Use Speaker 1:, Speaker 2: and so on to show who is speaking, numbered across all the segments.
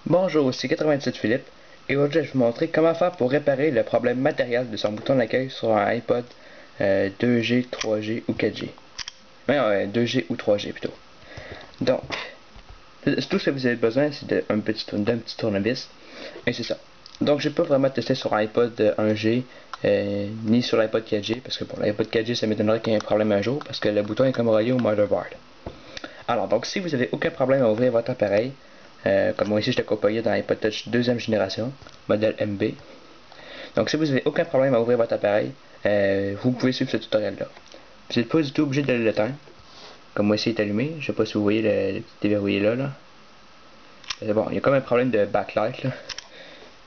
Speaker 1: Bonjour, ici 87 Philippe et aujourd'hui je vais vous montrer comment faire pour réparer le problème matériel de son bouton d'accueil sur un iPod 2G, 3G ou 4G. 2G ou 3G plutôt. Donc, tout ce que vous avez besoin c'est d'un petit tournevis et c'est ça. Donc j'ai pas vraiment testé sur un iPod 1G ni sur l'iPod 4G parce que pour l'iPod 4G ça m'étonnerait qu'il y ait un problème un jour parce que le bouton est comme relié au motherboard. Alors donc si vous n'avez aucun problème à ouvrir votre appareil, comme moi ici je l'accompagnais dans l'iPod Touch deuxième génération, modèle MB. Donc si vous n'avez aucun problème à ouvrir votre appareil, vous pouvez suivre ce tutoriel là. Vous n'êtes pas du tout obligé de l'éteindre. Comme moi ici il est allumé, je ne sais pas si vous voyez le petit déverrouillé là. Bon, il y a comme un problème de backlight là.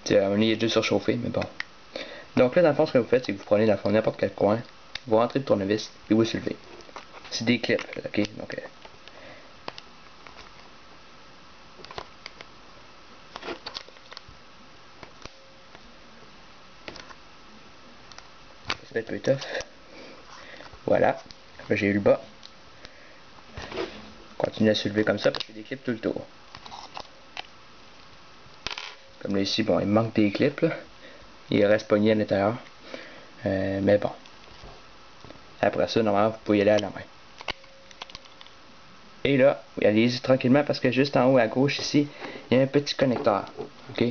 Speaker 1: Il est déjà surchauffé, mais bon. Donc là dans le fond ce que vous faites c'est que vous prenez dans le fond n'importe quel coin, vous rentrez le tournevis et vous soulevez. C'est des clips, ok? Donc c'est un peu tough. Voilà. J'ai eu le bas. Continuez à soulever comme ça parce qu'il y a des clips tout le tour. Comme là ici, bon, il manque des clips là. Il reste pogné à l'intérieur. Mais bon. Après ça, normalement, vous pouvez y aller à la main. Et là, allez-y tranquillement parce que juste en haut à gauche ici, il y a un petit connecteur. Ok.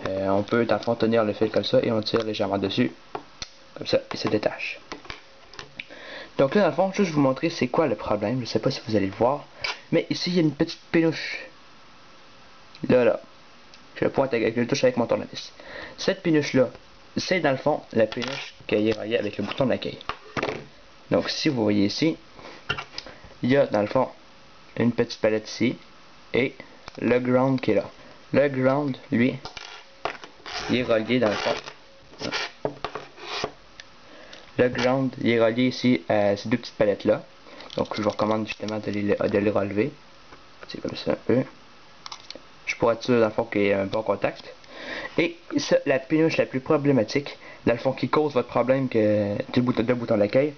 Speaker 1: On peut dans le fond tenir le fil comme ça et on tire légèrement dessus. Comme ça, il se détache. Donc là, dans le fond, juste vous montrer c'est quoi le problème. Je ne sais pas si vous allez le voir. Mais ici, il y a une petite pénouche. Là. Je pointe avec le touche avec mon tournevis. Cette pénouche-là, c'est dans le fond la pénouche qui est reliée avec le bouton d'accueil. Donc si vous voyez ici, il y a dans le fond une petite palette ici et le ground qui est là. Le ground, lui, il est relié dans le fond. Le ground, il est relié ici à ces deux petites palettes là. Donc je vous recommande justement de les relever. C'est comme ça un peu. Je pourrais être sûr dans le fond qu'il y ait un bon contact. Et ça, la pénouche la plus problématique, dans le fond qui cause votre problème de bouton d'accueil,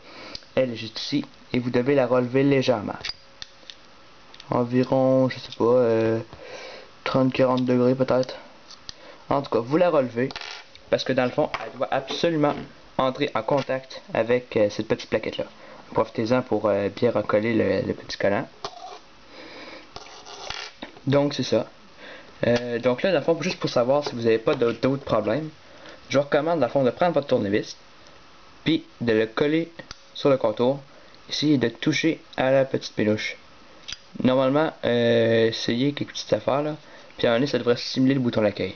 Speaker 1: elle est juste ici et vous devez la relever légèrement. Environ, je sais pas, 30-40 degrés peut-être. En tout cas, vous la relevez parce que dans le fond, elle doit absolument entrer en contact avec cette petite plaquette là. Profitez-en pour bien recoller le petit collant. Donc c'est ça. Donc là, dans le fond, juste pour savoir si vous n'avez pas d'autres problèmes, je vous recommande, dans le fond, de prendre votre tournevis, puis de le coller sur le contour, ici, et de toucher à la petite pénouche. Normalement, essayez quelques petites affaires, là, puis à un moment donné, ça devrait simuler le bouton d'accueil.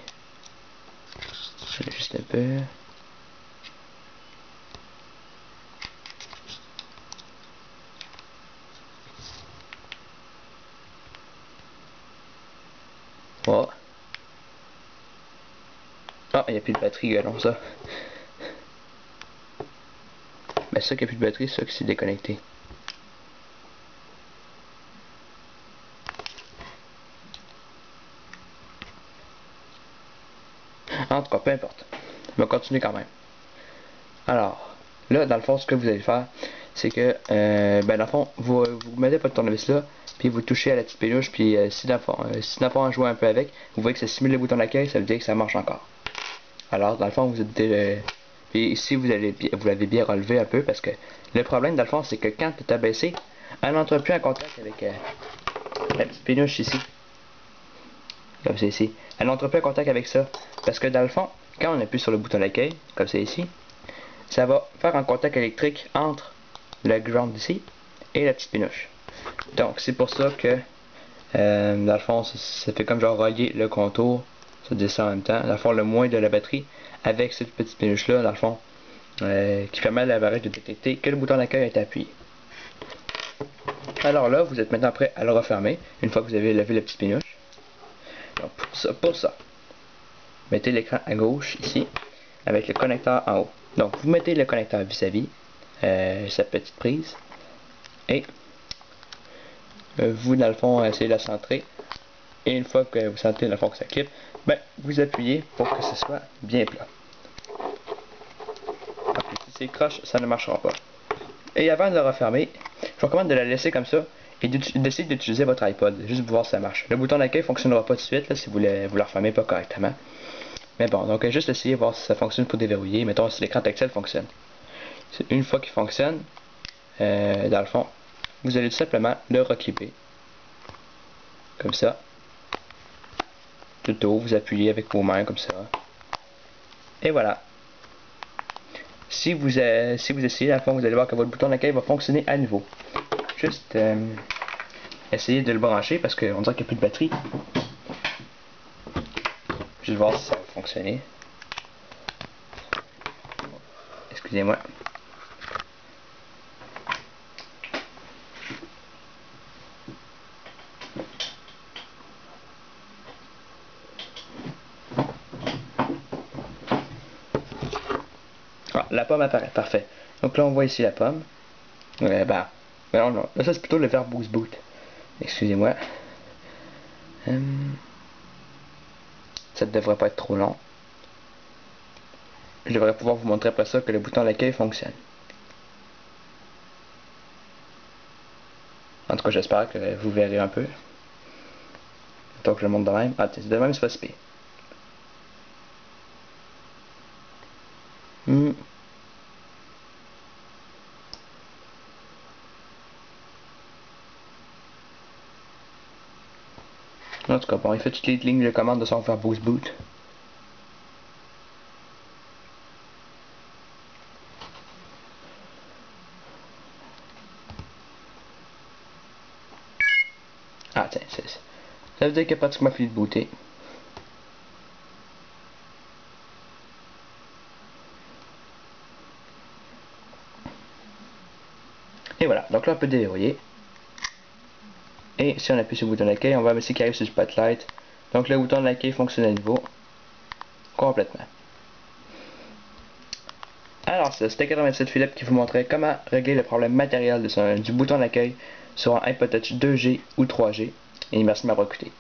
Speaker 1: Juste un peu. Voilà. Ah, il n'y a plus de batterie, galon, ça. Ben, ça qu'il n'y a plus de batterie, c'est ça qui s'est déconnecté. En tout cas, peu importe. On va continuer quand même. Alors, là, dans le fond, ce que vous allez faire, c'est que, ben, dans le fond, vous mettez votre tournevis là, puis vous touchez à la petite pénouche, puis si dans le fond, on joue un peu avec, vous voyez que ça simule le bouton d'accueil, ça veut dire que ça marche encore. Alors, dans le fond, vous êtes puis ici, vous l'avez bien relevé un peu, parce que le problème, dans le fond, c'est que quand tu es abaissé, elle n'entre plus en contact avec la petite pénouche ici. Comme c'est ici. Elle n'entre plus en contact avec ça. Parce que dans le fond, quand on appuie sur le bouton d'accueil, comme c'est ici, ça va faire un contact électrique entre le ground ici et la petite pénouche. Donc c'est pour ça que dans le fond ça fait comme genre relier le contour, ça descend en même temps, dans le fond le moins de la batterie avec cette petite pénouche là, dans le fond qui permet à l'appareil de détecter que le bouton d'accueil est appuyé. Alors là vous êtes maintenant prêt à le refermer une fois que vous avez levé la petite pénouche. Donc pour ça mettez l'écran à gauche ici avec le connecteur en haut. Donc vous mettez le connecteur vis-à-vis sa petite prise et vous dans le fond essayez de la centrer et une fois que vous sentez dans le fond que ça clip, ben vous appuyez pour que ce soit bien plat. Donc, si c'est croche, ça ne marchera pas. Et avant de la refermer, je vous recommande de la laisser comme ça et d'essayer d'utiliser votre iPod, juste pour voir si ça marche. Le bouton d'accueil ne fonctionnera pas tout de suite là, si vous ne le refermez pas correctement. Mais bon, donc juste essayer de voir si ça fonctionne pour déverrouiller. Mettons si l'écran tactile fonctionne. Une fois qu'il fonctionne, dans le fond, vous allez tout simplement le reclipper. Comme ça. Tout haut, vous appuyez avec vos mains comme ça. Et voilà. Si vous essayez, à fond, vous allez voir que votre bouton d'accueil va fonctionner à nouveau. Juste essayez de le brancher parce qu'on dirait qu'il n'y a plus de batterie. Juste voir si ça va fonctionner. Excusez-moi. Ah, la pomme apparaît, parfait. Donc là on voit ici la pomme. Non, non, là ça c'est plutôt le verbe boost boot. Excusez-moi. Ça ne devrait pas être trop long. Je devrais pouvoir vous montrer après ça que le bouton d'accueil fonctionne. En tout cas j'espère que vous verrez un peu. Donc je le montre de même. Ah, c'est de même, c'est pas si pire. En tout cas, bon, il fait toutes les lignes de commande de son faire boost boot. Ah, tiens, c'est ça. Ça veut dire qu'il a pratiquement fini de booter. Et voilà, donc là on peut déverrouiller. Et si on appuie sur le bouton d'accueil, on va aussi qu'il arrive sur le spotlight. Donc le bouton d'accueil fonctionne à nouveau. Complètement. Alors c'était 87 Philippe qui vous montrait comment régler le problème matériel du bouton d'accueil sur un iPod Touch 2G ou 3G. Et merci de m'avoir écouté.